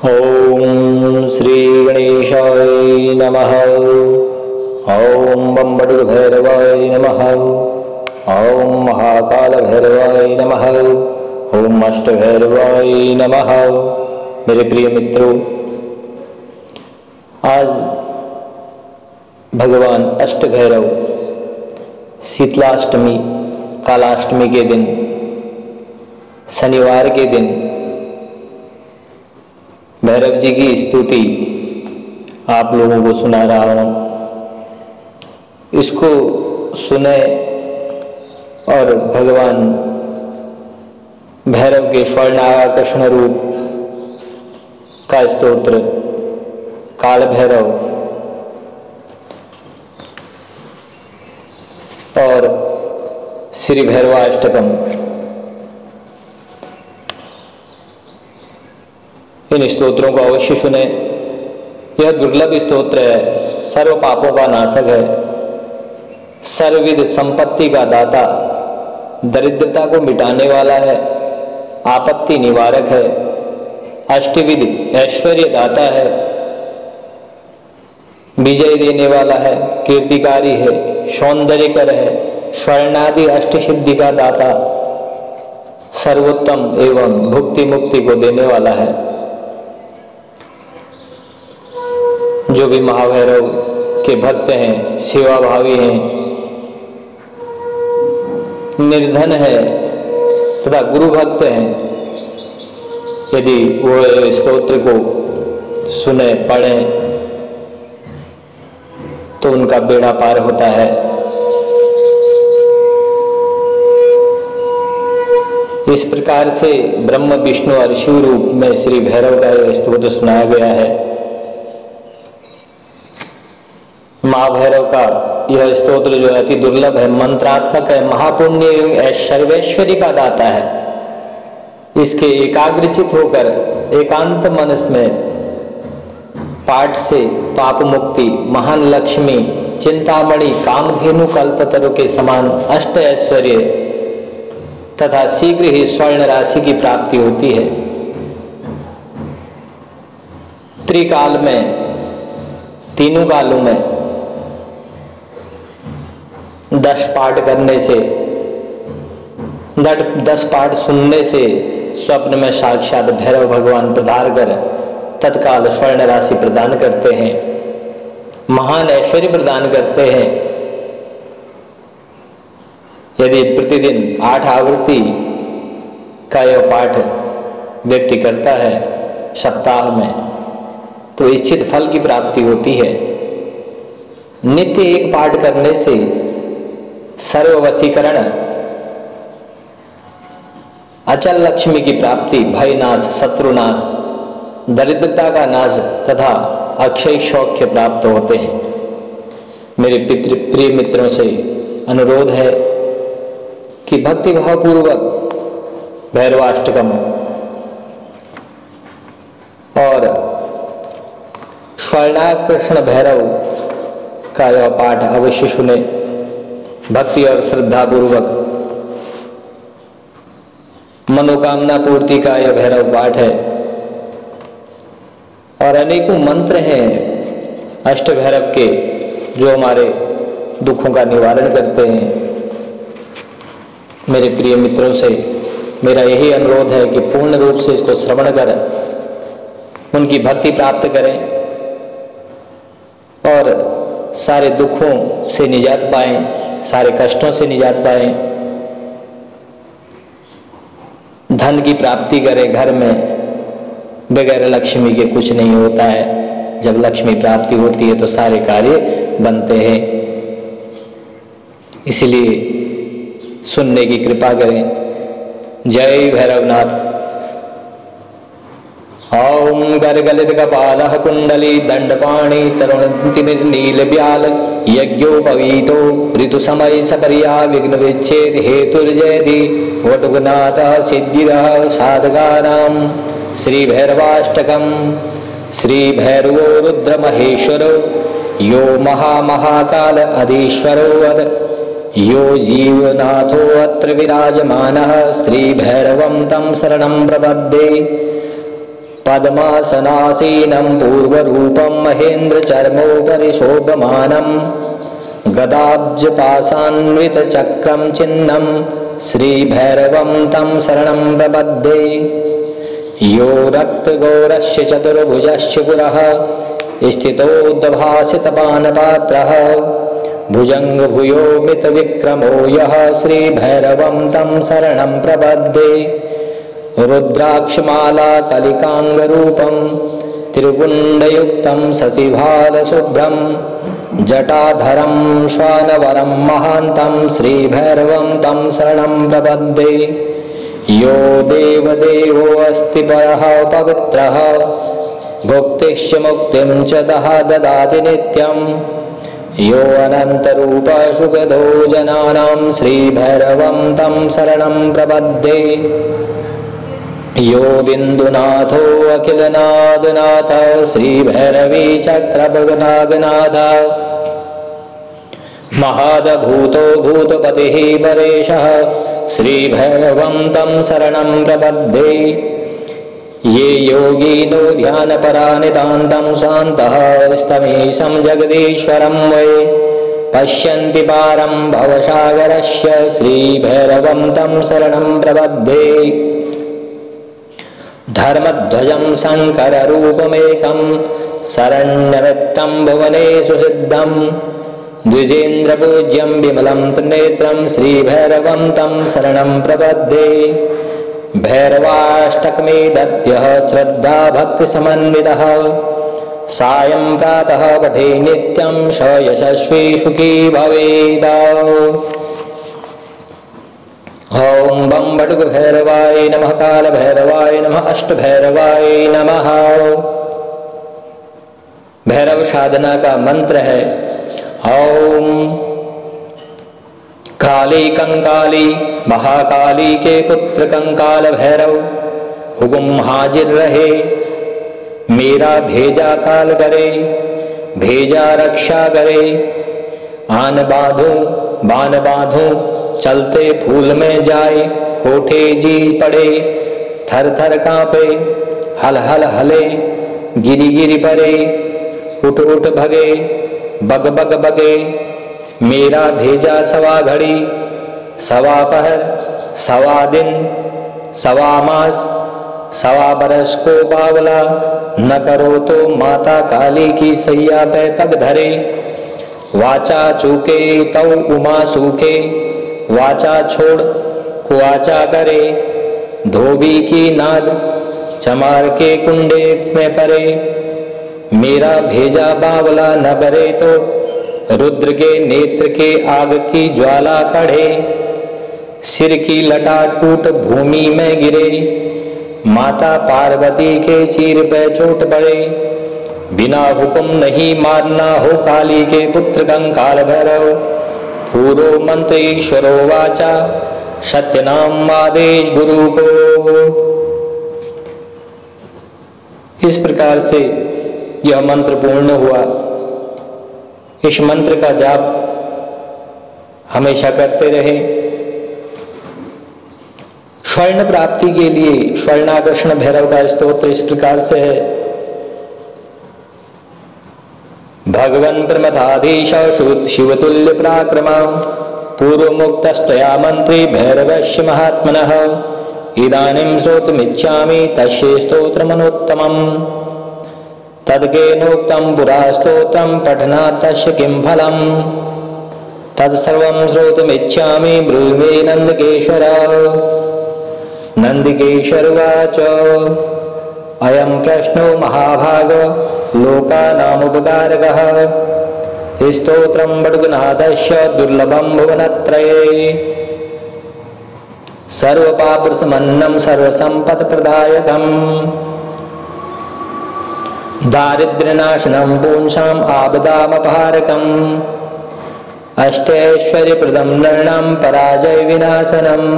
ओम श्री गणेशाय नमः। ओम बम बड़ु भैरवाय नमः। ओम महाकाल भैरवाय नमः। ओम अष्ट भैरवाय नमः। मेरे प्रिय मित्रों, आज भगवान अष्ट भैरव शीतलाष्टमी कालाष्टमी के दिन, शनिवार के दिन भैरव जी की स्तुति आप लोगों को सुना रहा हूँ। इसको सुने और भगवान भैरव के स्वर्णाकृष्ण रूप का स्तोत्र काल भैरव और श्री भैरवाष्टकम, इन स्तोत्रों को अवश्य सुने। यह दुर्लभ स्तोत्र है, सर्व पापों का नाशक है, सर्वविध संपत्ति का दाता, दरिद्रता को मिटाने वाला है, आपत्ति निवारक है, अष्टविध ऐश्वर्य दाता है, विजय देने वाला है, कीर्तिकारी है, सौंदर्यकर है, स्वर्णादि अष्ट सिद्धि का दाता, सर्वोत्तम एवं भुक्ति मुक्ति को देने वाला है। जो भी महाभैरव के भक्त हैं, सेवाभावी हैं, निर्धन है तथा गुरु भक्त हैं, यदि वो स्तोत्र को सुने पढ़ें तो उनका बेड़ा पार होता है। इस प्रकार से ब्रह्म विष्णु और शिव रूप में श्री भैरव का यह स्तोत्र सुनाया गया है। महाभैरव का यह स्तोत्र जो है अति दुर्लभ है, मंत्रात्मक है, महापुण्य एवं सर्वैश्वर्य का दाता है। इसके एकाग्रचित होकर एकांत मनस में पाठ से पाप मुक्ति, महान लक्ष्मी, चिंतामणि, कामधेनु, कल्पतरु के समान अष्ट ऐश्वर्य तथा शीघ्र ही स्वर्ण राशि की प्राप्ति होती है। त्रिकाल में, तीनों कालों में 10 पाठ करने से, 10 पाठ सुनने से स्वप्न में साक्षात भैरव भगवान पधार कर तत्काल स्वर्ण राशि प्रदान करते हैं, महान ऐश्वर्य प्रदान करते हैं। यदि प्रतिदिन 8 आवृत्ति का यह पाठ व्यक्ति करता है सप्ताह में, तो इच्छित फल की प्राप्ति होती है। नित्य एक पाठ करने से सर्ववशीकरण, अचल लक्ष्मी की प्राप्ति, भय नाश, शत्रुनाश, दरिद्रता का नाश तथा अक्षय सौख्य प्राप्त होते हैं। मेरे प्रिय मित्रों से अनुरोध है कि भक्ति भावपूर्वक भैरवाष्टकम और स्वर्णाकृष्ण भैरव का यह पाठ अवश्य सुने। भक्ति और श्रद्धा पूर्वक मनोकामना पूर्ति का यह भैरव पाठ है। और अनेकों मंत्र हैं अष्ट भैरव के जो हमारे दुखों का निवारण करते हैं। मेरे प्रिय मित्रों से मेरा यही अनुरोध है कि पूर्ण रूप से इसको श्रवण करें, उनकी भक्ति प्राप्त करें और सारे दुखों से निजात पाएं, सारे कष्टों से निजात पाएं, धन की प्राप्ति करें। घर में बगैर लक्ष्मी के कुछ नहीं होता है, जब लक्ष्मी प्राप्ति होती है तो सारे कार्य बनते हैं। इसलिए सुनने की कृपा करें। जय भैरवनाथ। ओम गर्गलित कपालः कुंडली दंडपाणि तरुणतिमिर्नील व्याल यज्ञोपवीतो ऋतुसमय सपर्या विघ्न विच्छेद हेतुर्जयति वटुकनाथः सिद्धिरः साधकानां श्री भैरवाष्टकम। श्री भैरवो रुद्र महेश्वरो यो महाकाल अधीश्वरो वद यो जीवनाथो अत्र विराजमानः श्री भैरवं तं शरणं प्रपद्ये। पद्मासनासीनं पूर्वरूपं महेन्द्रचर्मोपरि शोभमानं गदाब्जपाशान्वितचक्रं चिह्नं श्रीभैरवं तं शरणं प्रपद्ये। यो रक्तगौरस्य चतुर्भुजस्य पुरः स्थितोद्भासितपानपात्रः भुजङ्गभूयो मितविक्रमो यः श्रीभैरवं तं शरणं प्रपद्ये। रुद्राक्षमाला कलिकाङ्गरूपं त्रिपुण्डयुक्तं शशिभालशुभ्रं जटाधरं श्वानवरं महान्तं श्रीभैरवं तं शरणं प्रपद्ये। यो देवदेवो अस्ति परः पवित्रः भुक्तिश्च मुक्तिं च ददाति नित्यं। यो अनन्तरूपः सुगधो जनानां श्रीभैरवं तं शरणं प्रपद्ये। यो बिन्दुनाथो अखिलनादनाथ श्रीभैरवी चक्रभगनागनाथ महादभूतो भूतपतिः परेशः श्रीभैरवं तं शरणं प्रपद्ये। ये योगिनो ध्यानपरा नितान्तं शान्तः स्तमीशं जगदीश्वरं वै पश्यन्ति पारं भवसागरस्य श्रीभैरवं तं शरणं प्रपद्ये। धर्मध्वजं शङ्कररूपमेकं शरण्यवृत्तं भुवनेषु सिद्धं द्विजेन्द्रपूज्यं विमलं त्रिनेत्रं श्रीभैरवं तं शरणं प्रपद्ये। भैरवाष्टकमे दद्यः श्रद्धा भक्तिसमन्वितः सायं प्रातः पठे नित्यं स यशस्वी सुखी भवेत्। ओम बम बटुक भैरवाय नमः, काल भैरवाय नमः, अष्ट भैरवाय नमः। भैरव साधना का मंत्र है ओम काली कंकाली महाकाली के पुत्र कंकाल भैरव हुकुम हाजिर रहे, मेरा भेजा काल करे, भेजा रक्षा करे। आन बांधो बान बांधो चलते फूल में जाए, कोठे जी पड़े थर थर कांपे, हल हल हले गिरी गिरी परे, उठ उठ भगे बग बग बगे। मेरा भेजा सवा घड़ी सवा पहर सवा दिन सवा मास सवा बरस को बावला, न करो तो माता काली की सैया पे तक धरे। वाचा चूके तौ उमा सूखे, वाचा छोड़ कुआचा करे। धोबी की नाद चमार के कुंडे में परे, मेरा भेजा बावला न करे तो रुद्र के नेत्र के आग की ज्वाला कढ़े। सिर की लटा टूट भूमि में गिरे, माता पार्वती के सिर पे चोट पड़े। बिना हुक्म नहीं मारना हो काली के पुत्र कंकाल भैरव, पूरो मंत्र ईश्वरो वाचा सत्यनाम आदेश गुरु को। इस प्रकार से यह मंत्र पूर्ण हुआ। इस मंत्र का जाप हमेशा करते रहे। स्वर्ण प्राप्ति के लिए स्वर्णाकर्षण भैरव का स्तोत्र इस प्रकार से है। भगवन् प्रमथाधीश शिवतुल्य पराक्रमा, पूर्व मुक्तस्तया मंत्री भैरवस्य महात्मनः। इदानीं श्रोतुमिच्छामि तस्य स्तोत्रमनुत्तमम्। तद्केनोक्तं पुरा स्तोत्रं पठनात् तस्य किं फलम्। तत्सर्वं श्रोतुमिच्छामि ब्रूहि नन्दकेश्वर। नन्दकेश्वर उवाच अयं कृष्णो महाभाग लोकानामुपकारकः। स्तोत्रं बडुगनाथस्य दुर्लभं भुवनत्रये। सर्वपापप्रशमनं सर्वसम्पत्प्रदायकम्। दारिद्र्यनाशनं पुंसाम् आपदामपहारकम्। अष्टैश्वर्यप्रदं नृणां पराजयविनाशनम्।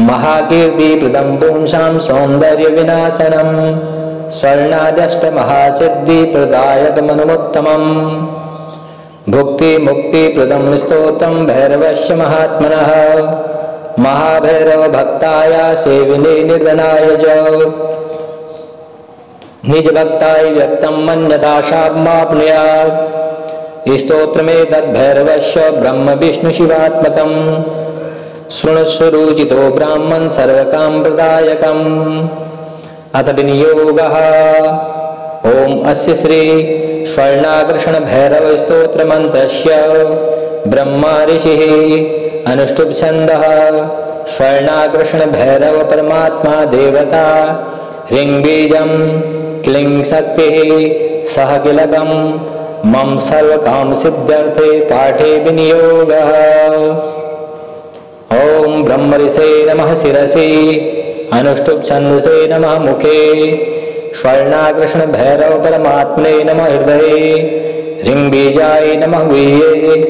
महाकीर्तिप्रदं पुंसां सौन्दर्यविनाशनम्। स्वर्णाद्यष्टमहासिद्धिप्रदायकमनुमुत्तमम्। भुक्तिमुक्तिप्रदं स्तोत्रं भैरवस्य महात्मनः। महाभैरव भक्ताय सेविने निर्धनाय च। निज भक्ताय व्यक्तं मन्यदाशामाप्नुयात्। स्तोत्रमेतद्भैरवस्य ब्रह्म विष्णु शिवात्मकम्। शृणुष्व रुचितो ब्राह्मण सर्वकामप्रदायकम्। अथ विनियोगः। ओम अस्य श्री स्वर्णाकर्षण भैरव स्तोत्र मंत्रस्य ब्रह्मा ऋषिः अनुष्टुप् छन्दः। स्वर्णाकर्षण भैरव परमात्मा देवता ह्रीं बीजं क्लीं शक्तिः सह किलकं मम सर्वकाम सिद्ध्यर्थे पाठे विनियोगः। ओम ब्रह्म ऋषे नमः शिरसि अनुष्टुप् छन्दसे नमः मुखे। स्वर्णाकर्षण भैरव परमात्मने नमः हृदये। ह्रीं बीजाय नमः गुह्ये।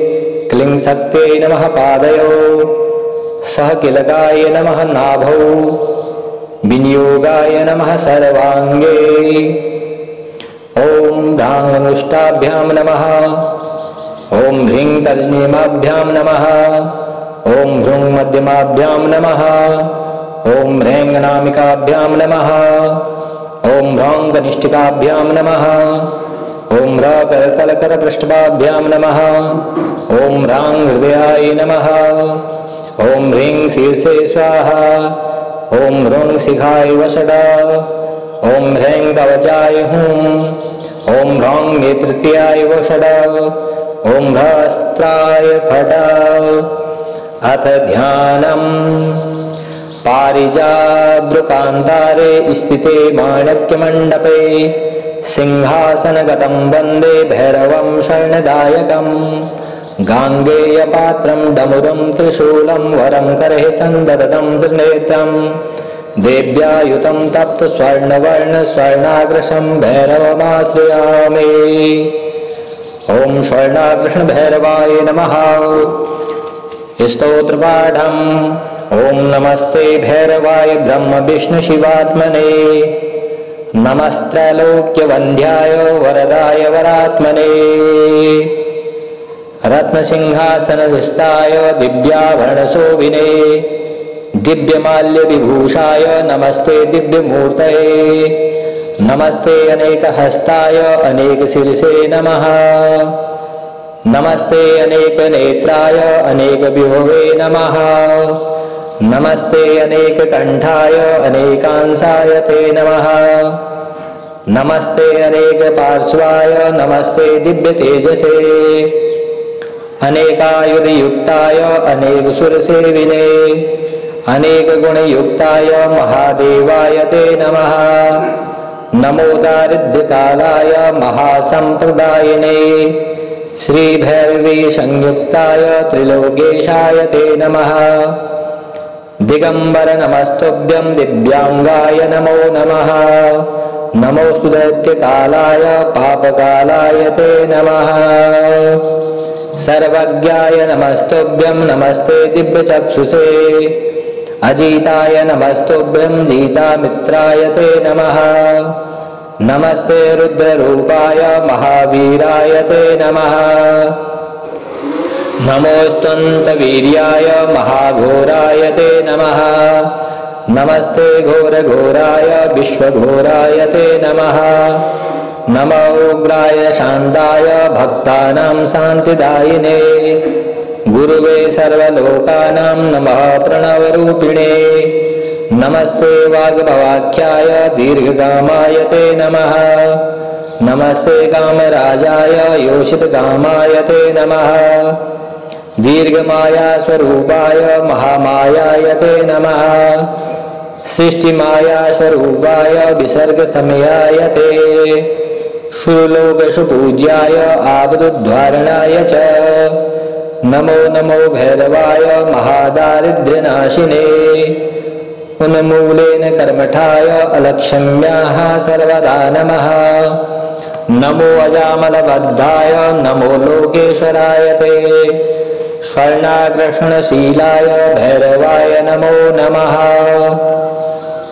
क्लीं शक्त्यै नमः पादयो। सह किलकाय नमः नाभौ। विनियोगाय नमः सर्वांगे। ओम ह्रां अनुष्टाभ्यां नमः। ओम ह्रीं तर्जनीमाभ्यां नमः। ओम ह्रूं मध्यमाभ्यां नमः। ओम ह्रैं अनामिकाभ्यां नमः। ओम ह्रौं कनिष्ठिकाभ्यां नमः। ओम ह्रः करतलकरपृष्ठाभ्यां नमः। ओम ह्रां हृदयाय नमः। ओम ह्रीं शीर्षे स्वाहा। ओम ह्रूं शिखाय वषड। ओम ह्रैं कवचाय हुं। ओम ह्रौं नेतृत्याय वषड। ओम ह्रः अस्त्राय फट। अथ ध्यानम्। पारिजातृकान्तारे स्थिते माणक्यमण्डपे सिंहासनगतं वन्दे भैरवं शरणदायकम्। गाङ्गेयपात्रं डमरुं त्रिशूलं वरं करहे सन्ददतं त्रिनेत्रं देव्यायुतं तप्तस्वर्णवर्ण स्वर्णाग्रशं भैरवमाश्रयामि। ओम स्वर्णाकृष्ण भैरवाय नमः। स्तोत्रपाठम्। ओम नमस्ते भैरवाय ब्रह्म विष्णु शिवात्मने। नमस्त्रैलोक्यवन्द्याय वरदाय वरात्मने। रत्नसिंहासनधिष्ठाय दिव्याभरणशोभिने दिव्यमाल्यविभूषाय नमस्ते दिव्यमूर्तये। नमस्ते अनेकहस्ताय अनेकशिरसे नमः। नमस्ते अनेकनेत्राय अनेकविभवे नमः। नमस्ते अनेककण्ठाय अनेकांशाय ते नमः। नमस्ते अनेकपार्श्वाय नमस्ते दिव्यतेजसे। अनेकायुधयुक्ताय अनेकसुरसेविने अनेकगुणयुक्ताय महादेवाय ते नमः। नमो दारिद्र्यकालाय महासम्प्रदायिने श्रीभैरवी संयुक्ताय त्रिलोकेशाय ते नमः। दिगंबर नमस्तुभ्यं दिव्यांगाय नमो नमः। नमोस्तु दैत्यकालाय पापकालाय ते नमः। सर्वज्ञाय नमस्तुभ्यं नमस्ते दिव्यचक्षुषे। अजिताय नमस्तुभ्यं जीतामित्राय ते नमः। नमस्ते रुद्ररूपाय महावीराय ते नमः। नमोस्तुन्तवीर्याय महाघोराय ते नमः। नमस्ते घोरघोराय विश्वघोराय ते नमः। नमो उग्राय शान्ताय भक्तानां शान्तिदायिने गुरुवे सर्वलोकानां नमः प्रणवरूपिणे। नमस्ते वाग्भवाख्याय दीर्घकामाय ते नमः। नमस्ते कामराजाय योषितकामाय ते नमः। दीर्घमाया स्वरूपाय महामायाय ते नमः। सृष्टिमाया स्वरूपाय विसर्गसमयाय ते। सुरलोकसुपूज्याय आपदुद्धारणाय च नमो नमो भैरवाय महादारिद्र्यनाशिने। उन्मूलेन कर्मठाय अलक्ष्म्याः सर्वदा नमः। नमो अजामलबद्धाय नमो लोकेश्वराय ते। स्वर्णाकृष्णशीलाय भैरवाय नमो नमः।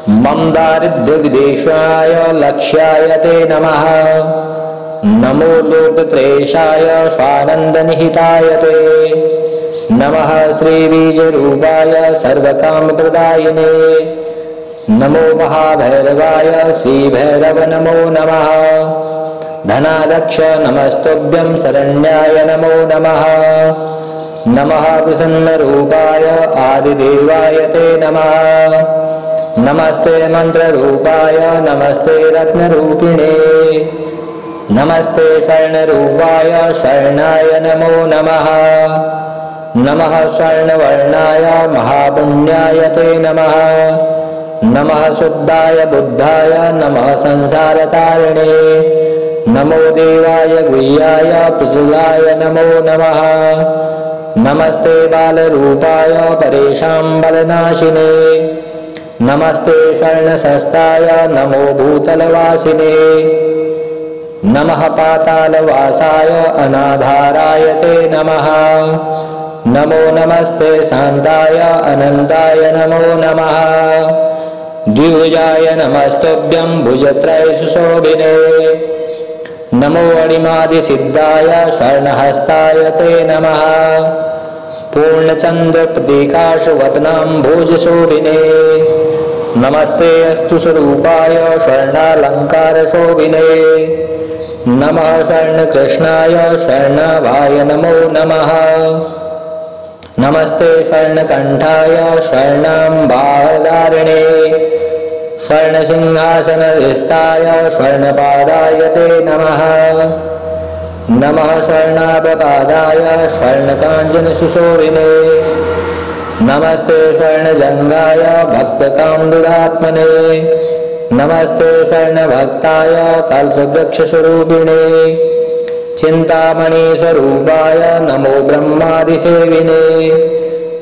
मम दारिद्र्यविदेशाय लक्ष्याय ते नमः। नमो लोकत्रेशाय स्वानन्दनिहिताय ते नमः। श्रीबीजरूपाय सर्वकामप्रदायिने नमो महाभैरवाय श्रीभैरव नमो नमः। धनाध्यक्ष नमस्तुभ्यं शरण्याय नमो नमः। नमः प्रसन्नरूपाय आदिदेवाय ते नमः। नमस्ते मंत्ररूपाय नमस्ते रत्नरूपिणे। नमस्ते स्वर्णरूपाय शरणाय नमो नमः। नमः स्वर्णवर्णाय महापुण्याय ते नमः। नमः शुद्धाय बुद्धाय नमः संसारतारिणे। नमो देवाय गुह्याय प्रसुलाय नमो नमः। नमस्ते बालरूपाय परेशां बलनाशिने। नमस्ते स्वर्णशस्ताय नमो भूतलवासिने। नमः पातालवासाय अनाधाराय ते नमः। नमो नमस्ते शान्ताय अनन्ताय नमो नमः। द्विभुजाय नमस्तुभ्यं भुजत्रय सुशोभिने। नमो अणिमादिसिद्धाय स्वर्णहस्ताय ते नमः। पूर्णचन्द्र प्रतीकाशवदनां भोजशोभिने। नमस्ते अस्तु स्वरूपाय स्वर्णालङ्कारशोभिने। नमः स्वर्णकृष्णाय स्वर्णाभाय नमो नमः। नमस्ते स्वर्णकण्ठाय स्वर्णाम्बाधारिणे। स्वर्णसिंहासनधिष्ठाय स्वर्णपादाय ते नमः। नमः स्वर्णाभपादाय स्वर्णकाञ्चनसुशोभिने। नमस्ते स्वर्णजङ्घाय भक्तकामदुरात्मने। नमस्ते स्वर्णभक्ताय कल्पवृक्षस्वरूपिणे। चिन्तामणिस्वरूपाय नमो ब्रह्मादिसेविने।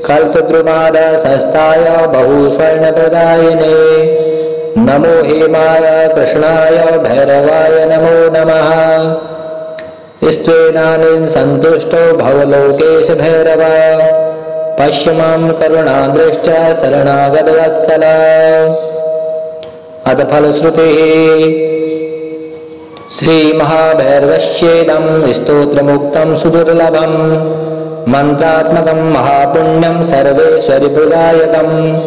कल्पद्रुमादशस्ताय बहुस्वर्णप्रदायिने। नमो हेमाय कृष्णाय भैरवाय नमो नमः। स्त्वेनानेन सन्तुष्टो भवलोकेश भैरव। पश्य मां करुणादृष्ट्या शरणागतवत्सल। अथ फलश्रुतिः। श्रीमहाभैरवस्येदं स्तोत्रमुक्तं सुदुर्लभं। मन्त्रात्मकं महापुण्यं सर्वेश्वरिप्रदायकं।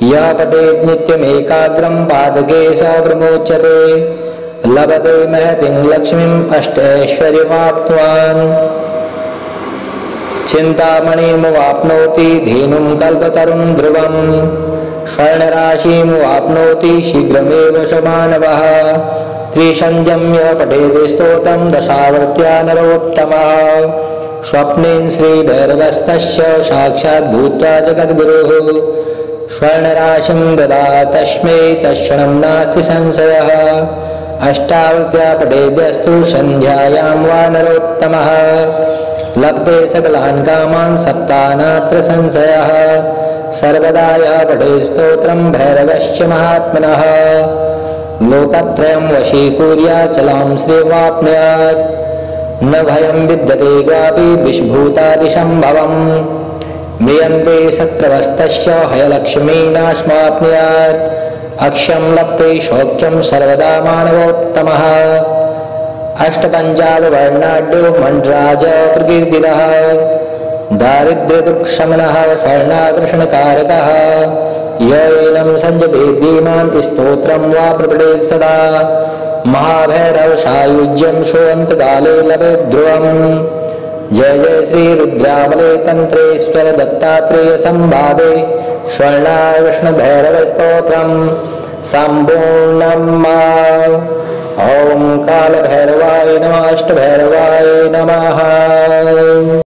यः पठेत् नित्यमेकाग्रं पादके स प्रमोच्यते। लभते महतीं लक्ष्मीम् अष्टैश्वर्यमाप्नुवान्। चिन्तामणिमुवाप्नोति धेनुं कल्पतरुं ध्रुवम्। स्वर्णराशिमुवाप्नोति शीघ्रमेव स मानवः। त्रिसन्ध्यं यः पठेत् स्तोत्रं दशावर्त्या नरोत्तमः। स्वप्नेन श्रीभैरवस्तस्य साक्षात् भूत्वा जगद्गुरुः। स्वर्णराशिं ददात् तस्मै तत्क्षणं नास्ति संशयः। अष्टावर्त्या पठेद्यस्तु सन्ध्यायां वा नरोत्तमः। लभते सकलान् कामान् सप्तानात्र संशयः। सर्वदा यः पठेत् स्तोत्रं भैरवस्य महात्मनः। लोकत्रयं वशीकुर्याचलां श्रीवाप्नुयात्। न भयं विद्यते क्वापि विषभूतादिसम्भवम्। म्रियन्ते शत्रवस्तस्य हयलक्ष्मी नाशमाप्नुयात्। अक्षयं लभते सौख्यं सर्वदा मानवोत्तमः। अष्टपञ्चादवर्णाढ्यो मण्डराज प्रकीर्तितः। दारिद्र्यदुःखशमनः स्वर्णाकर्षणकारकः। य एनं सञ्जपेत् धीमान् स्तोत्रं वा प्रपठेत् सदा। महाभैरव सायुज्यं सोऽन्तकाले लभेत् ध्रुवम्। जय जय श्री रुद्रावले तंत्रेश्वर दत्तात्रेय संवादे स्वर्णाय विष्णुभैरव स्तोत्रम् सम्पूर्णम्। ओम काल भैरवाय नमः। अष्टभैरवाय नमः।